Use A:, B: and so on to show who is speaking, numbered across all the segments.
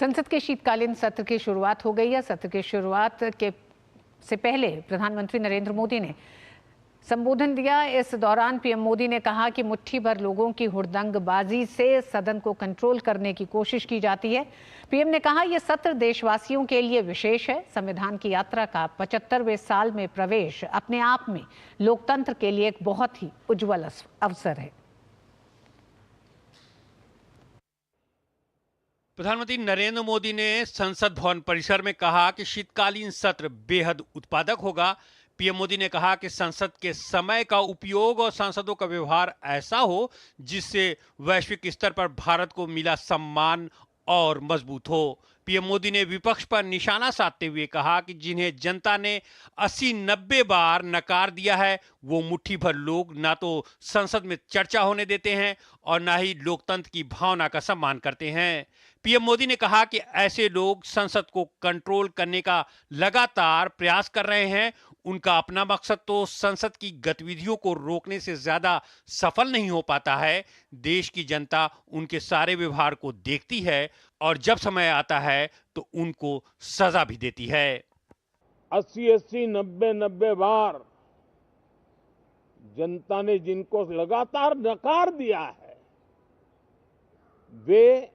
A: संसद के शीतकालीन सत्र की शुरुआत हो गई है। सत्र की शुरुआत से पहले प्रधानमंत्री नरेंद्र मोदी ने संबोधन दिया। इस दौरान पीएम मोदी ने कहा कि मुट्ठी भर लोगों की हुड़दंगबाजी से सदन को कंट्रोल करने की कोशिश की जाती है। पीएम ने कहा, यह सत्र देशवासियों के लिए विशेष है। संविधान की यात्रा का 75वें साल में प्रवेश अपने आप में लोकतंत्र के लिए एक बहुत ही उज्जवल अवसर है।
B: प्रधानमंत्री नरेंद्र मोदी ने संसद भवन परिसर में कहा कि शीतकालीन सत्र बेहद उत्पादक होगा। पीएम मोदी ने कहा कि संसद के समय का उपयोग और सांसदों का व्यवहार ऐसा हो जिससे वैश्विक स्तर पर भारत को मिला सम्मान और मजबूत हो। पीएम मोदी ने विपक्ष पर निशाना साधते हुए कहा कि जिन्हें जनता ने 80-90 बार नकार दिया है, वो मुट्ठी भर लोग ना तो संसद में चर्चा होने देते हैं और ना ही लोकतंत्र की भावना का सम्मान करते हैं। पीएम मोदी ने कहा कि ऐसे लोग संसद को कंट्रोल करने का लगातार प्रयास कर रहे हैं। उनका अपना मकसद तो संसद की गतिविधियों को रोकने से ज्यादा सफल नहीं हो पाता है। देश की जनता उनके सारे व्यवहार को देखती है और जब समय आता है तो उनको सजा भी देती है।
C: 80-80, 90-90 बार जनता ने जिनको लगातार नकार दिया है, वे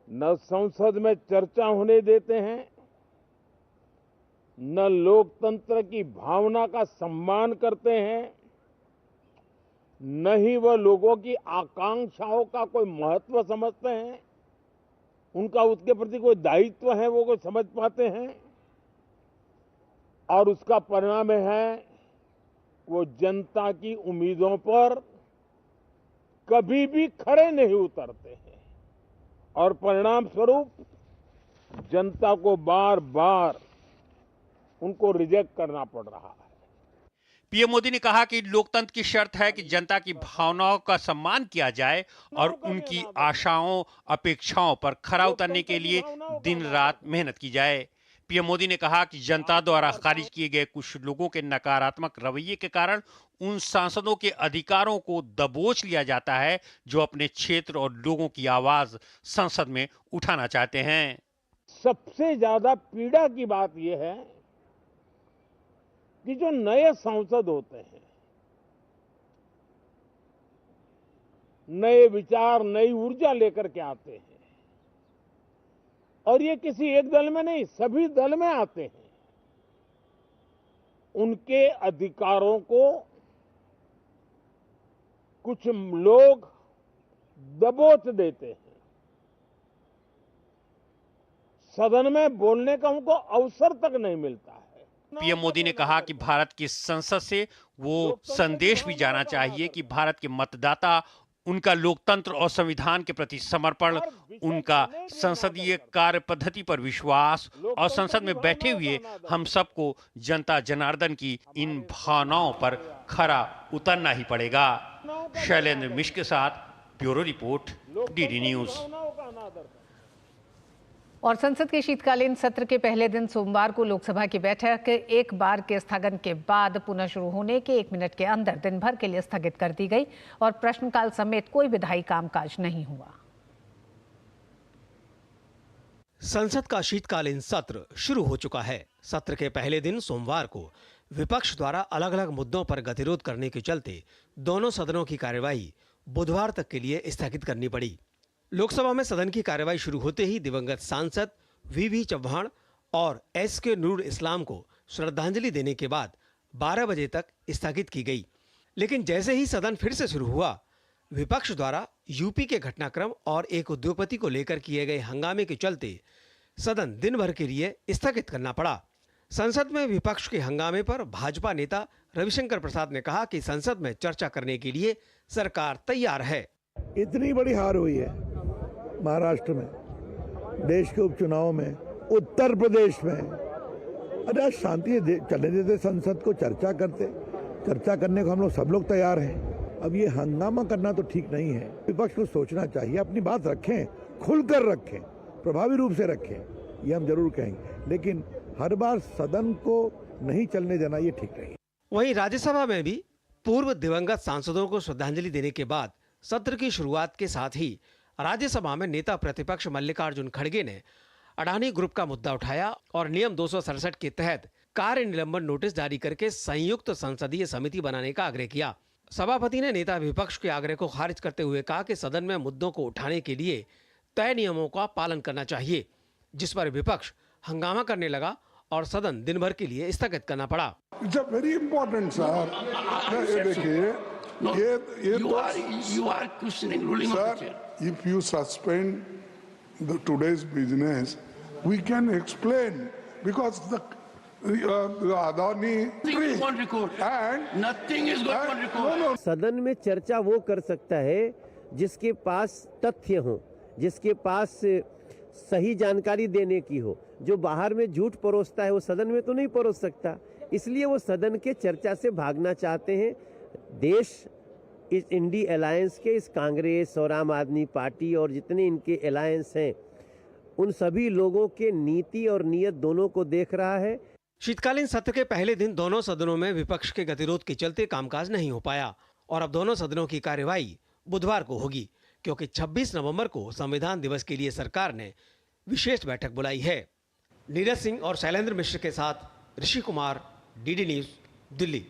C: न संसद में चर्चा होने देते हैं, न लोकतंत्र की भावना का सम्मान करते हैं, न ही वह लोगों की आकांक्षाओं का कोई महत्व समझते हैं, उनका उसके प्रति कोई दायित्व है वो कोई समझ पाते हैं। और उसका परिणाम है वो जनता की उम्मीदों पर कभी भी खरे नहीं उतरते हैं और परिणाम स्वरूप जनता को बार बार उनको रिजेक्ट करना पड़ रहा है।
B: पीएम मोदी ने कहा कि लोकतंत्र की शर्त है कि जनता की भावनाओं का सम्मान किया जाए और उनकी आशाओं अपेक्षाओं पर खरा उतरने के लिए दिन रात मेहनत की जाए। पीएम मोदी ने कहा कि जनता द्वारा खारिज किए गए कुछ लोगों के नकारात्मक रवैये के कारण उन सांसदों के अधिकारों को दबोच लिया जाता है जो अपने क्षेत्र और लोगों की आवाज संसद में उठाना चाहते हैं।
C: सबसे ज्यादा पीड़ा की बात यह है कि जो नए सांसद होते हैं, नए विचार नई ऊर्जा लेकर के आते हैं और ये किसी एक दल में नहीं, सभी दल में आते हैं। उनके अधिकारों को कुछ लोग दबोच देते हैं। सदन में बोलने का उनको अवसर तक नहीं मिलता है।
B: पीएम मोदी ने कहा कि भारत की संसद से वो संदेश भी जाना चाहिए कि भारत के मतदाता उनका लोकतंत्र और संविधान के प्रति समर्पण, उनका संसदीय कार्य पद्धति पर विश्वास और संसद में बैठे हुए हम सबको जनता जनार्दन की इन भावनाओं पर खरा उतरना ही पड़ेगा। शैलेंद्र मिश्र के साथ ब्यूरो रिपोर्ट, डीडी न्यूज।
A: और संसद के शीतकालीन सत्र के पहले दिन सोमवार को लोकसभा की बैठक एक बार के स्थगन के बाद पुनः शुरू होने के 1 मिनट के अंदर दिन भर के लिए स्थगित कर दी गई और प्रश्नकाल समेत कोई विधायी कामकाज नहीं हुआ।
D: संसद का शीतकालीन सत्र शुरू हो चुका है। सत्र के पहले दिन सोमवार को विपक्ष द्वारा अलग अलग मुद्दों पर गतिरोध करने के चलते दोनों सदनों की कार्यवाही बुधवार तक के लिए स्थगित करनी पड़ी। लोकसभा में सदन की कार्यवाही शुरू होते ही दिवंगत सांसद वीवी चव्हाण और एसके नूरुल इस्लाम को श्रद्धांजलि देने के बाद 12 बजे तक स्थगित की गई। लेकिन जैसे ही सदन फिर से शुरू हुआ, विपक्ष द्वारा यूपी के घटनाक्रम और एक उद्योगपति को लेकर किए गए हंगामे के चलते सदन दिन भर के लिए स्थगित करना पड़ा। संसद में विपक्ष के हंगामे पर भाजपा नेता रविशंकर प्रसाद ने कहा कि संसद में चर्चा करने के लिए सरकार तैयार है।
E: इतनी बड़ी हार हुई है महाराष्ट्र में, देश के उपचुनाव में, उत्तर प्रदेश में। अरे शांति चलने देते, संसद को चर्चा करने को हम लोग सब लोग तैयार हैं। अब ये हंगामा करना तो ठीक नहीं है। विपक्ष को सोचना चाहिए, अपनी बात रखें, खुलकर रखें, प्रभावी रूप से रखें, ये हम जरूर कहेंगे। लेकिन हर बार सदन को नहीं चलने देना ये ठीक नहीं है।
D: वहीं राज्यसभा में भी पूर्व दिवंगत सांसदों को श्रद्धांजलि देने के बाद सत्र की शुरुआत के साथ ही राज्यसभा में नेता प्रतिपक्ष मल्लिकार्जुन खड़गे ने अडानी ग्रुप का मुद्दा उठाया और नियम 267 के तहत कार्य निलंबन नोटिस जारी करके संयुक्त संसदीय समिति बनाने का आग्रह किया। सभापति ने नेता विपक्ष के आग्रह को खारिज करते हुए कहा कि सदन में मुद्दों को उठाने के लिए तय नियमों का पालन करना चाहिए, जिस पर विपक्ष हंगामा करने लगा और सदन दिन भर के लिए स्थगित करना पड़ा।
F: It's a very important sir. देखिए
G: you are questioning ruling of the chair.
F: If you suspend today's business, we can explain because the Adani
G: Nothing is on record.
F: and
G: Nothing is going on record.
H: सदन में चर्चा वो कर सकता है जिसके पास तथ्य हो, जिसके पास सही जानकारी देने की हो। जो बाहर में झूठ परोसता है वो सदन में तो नहीं परोस सकता, इसलिए वो सदन के चर्चा से भागना चाहते हैं। देश इस इंडी अलायंस के, इस कांग्रेस और आम आदमी पार्टी और जितने इनके अलायंस हैं, उन सभी लोगों के नीति और नीयत दोनों को देख रहा है।
D: शीतकालीन सत्र के पहले दिन दोनों सदनों में विपक्ष के गतिरोध के चलते कामकाज नहीं हो पाया और अब दोनों सदनों की कार्यवाही बुधवार को होगी, क्योंकि 26 नवंबर को संविधान दिवस के लिए सरकार ने विशेष बैठक बुलाई है। नीरज सिंह और शैलेंद्र मिश्र के साथ ऋषि कुमार, डीडी न्यूज, दिल्ली।